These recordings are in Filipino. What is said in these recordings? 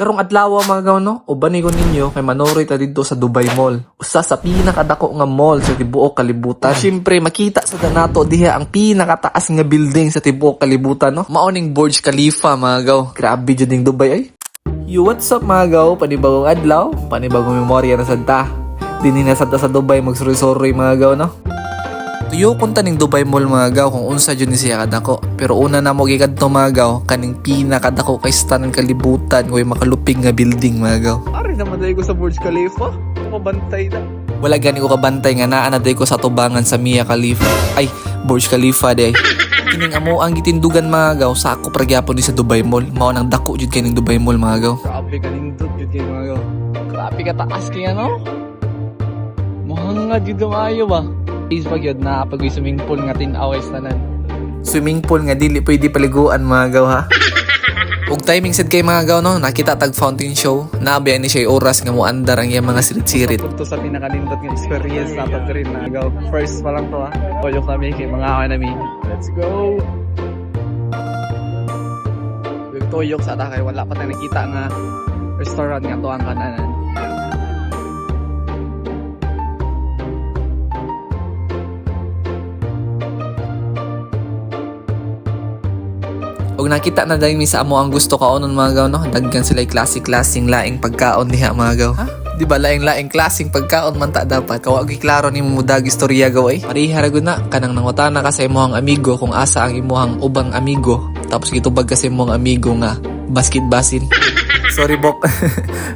Karong adlaw mga gaw no, uban ko ninyo kay manuri ta didto sa Dubai Mall. Usa sa pinakadako nga mall sa tibuok kalibutan. Syempre makita sa nato diha ang pinakataas nga building sa tibuok kalibutan no. Maoning Burj Khalifa mga gaw. Grabe jud ning Dubai ay. Yo, what's up mga gaw? Panibagong adlaw, panibagong memorya na sadta. Dinhi na sadta sa Dubai magsuri-suri mga gaw no. Tuyo kunta ning Dubai Mall mga gaw kung unsa jud ni siya kadako. Pero una na mo gikadto mga gaw kaning pinakadako kay stan kalibutan koy makalupig nga building mga gaw. Ari naman dai ko sa Burj Khalifa. Mabantay na. Wala gani ko kabantay nga naa na dai ko sa tubangan sa Mia Khalifa. Ay, Burj Khalifa day. Kining amo ang gitindugan mga gaw sa ako pra gyapon ni sa Dubai Mall. Mao nang dako jud kay ning Dubai Mall mga gaw. Grabe kaning dud jud kay mga gaw. Grabe ka taas kay ano? Mahanga jud maayo ba? Is pag yun na pag swimming pool nga tinawis tanan. Swimming pool nga dili pwede paliguan mga gaw ha. Ug timing sad kay mga gaw no, nakita tag fountain show. Naabiyan ni siya oras nga mo andar ang iyang mga sirit-sirit. Ito sa pinakalindot nga experience dapat rin na gaw. First pa lang to ha. Oyo kami kay mga kawan nami. Let's go. Tuyok sa ta kay wala pa tayong nakita nga restaurant nga to ang kananan. Og nakita na dahil mi sa amo ang gusto kaonon mga gaw no. Daggan sila klaseng laing pagkaon diha mga gaw. Ha? Di ba laing klaseng pagkaon man ta dapat. Kawag klaro ni mo mudag istorya gaw ay. Pariha ra gud na kanang nangutana ka sa imong amigo kung asa ang imong ubang amigo. Tapos gitubag kasi imong amigo nga basket basin. Sorry Bok.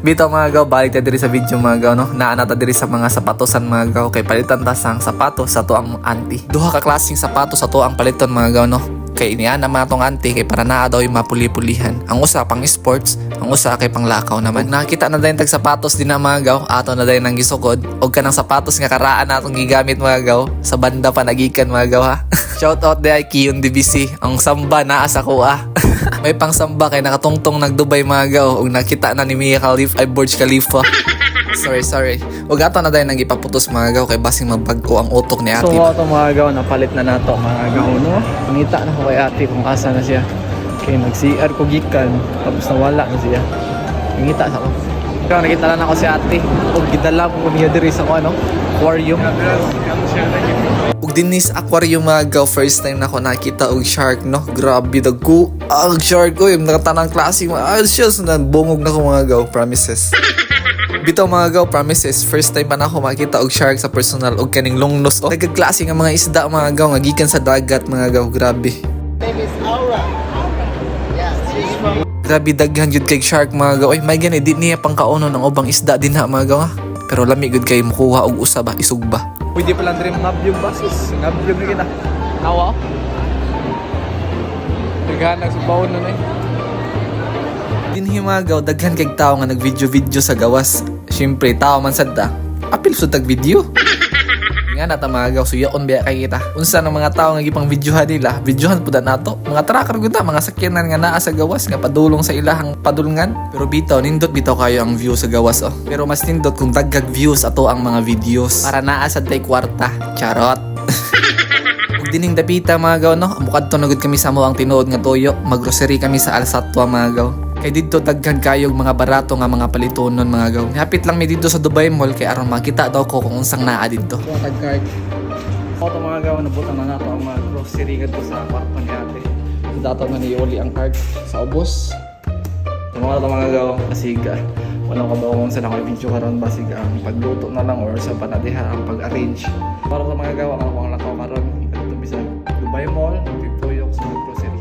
Bitaw mga gaw, balik ta diri sa video mga gaw no. Naa ta diri sa mga sapatosan mga gaw kay palitan ta sang sapatos sa to ang auntie. Duha ka klaseng sapatos sa to ang paliton mga gaw no. Kay inian na mga tong auntie kay para naa daw yung mapuli-pulihan. Ang usa pang sports, ang usa kay pang lakaw naman. Nakita na dayon tag sapatos din na mga gaw, ato na dayon nang gisukod. Og kanang sapatos nga karaan natong gigamit mga gaw, sa banda panagikan mga gaw ha. Shout out day Kiyon DBC, ang samba naa sa kuha. May pang samba kay nakatungtong nag-Dubai mga gaw, og nakita na ni Mia Khalifa ay Burj Khalifa. Sorry. Ug ato na dayon nang ipaputos mga gaw kay basing mabagko ang utok ni ate. So ato mga gaw napalit na nato mga gaw no. Ngita na ko kay ate kung asa na siya. Kay nag-CR ko gikan tapos nawala na siya. Ngita sa ko. Kaya nakita na ako si ate. Ug gidala ko niya diri sa ano, aquarium. Ug dinis aquarium mga gaw first time na ko nakita og shark no. Grabe dagko ang shark ko yung nakatanang klase mga shells na bungog na ko mga gaw, promises. Bitaw mga gaw, promises, first time pa na ako makita og shark sa personal og kaning longnos. Oh, nagkaklase nga mga isda mga gaw nga gikan sa dagat mga gaw, grabe. Name is Aura. Yeah, she's from... Grabe daghan jud kay shark mga gaw. Ay may gani di niya pang kaono ng ubang isda din ha mga gaw ha. Pero lami gud kay mukuha og usa ba isog ba. Pwede pa lang diri mga view basis. Nga view ni kita. Nawa. Daghan sa bawon na eh. Dinhi mga gaw, daghan kay tao nga nag-video sa gawas. Siyempre, tao man sadta. Apil sud tag video. Nga nata mga gaw, suyaon biya kay kita. Unsa ng mga tao nga gipang videohan nila, videohan pud nato. Mga tracker gud mga sakyanan nga naa sa gawas nga padulong sa ilahang padulngan. Pero bitaw nindot bitaw kayo ang view sa gawas oh. Pero mas nindot kung daghag views ato ang mga videos para naa sa tay kwarta. Charot. Ug dining dapita mga gaw no, mukadto na gud kami sa mo ang tinuod nga toyo. Maggrocery kami sa Alsatwa mga gaw. Kay dito daghan kayog mga barato nga mga palitonon mga gaw. Hapit lang mi dito sa Dubai Mall kay aron makita daw ko kung unsang naa dito. Tag card. Auto mga gaw nabutang na nato ang mga grocery ngadto sa kwarto ni ate. Dato na ni Oli ang card sa ubos. Mga gaw basig walang kabawang sa nako video karon basig ang pagluto na lang or sa panadiha ang pag-arrange. Para sa mga gaw ang lakaw karon dito sa Dubai Mall, tuyok sa grocery.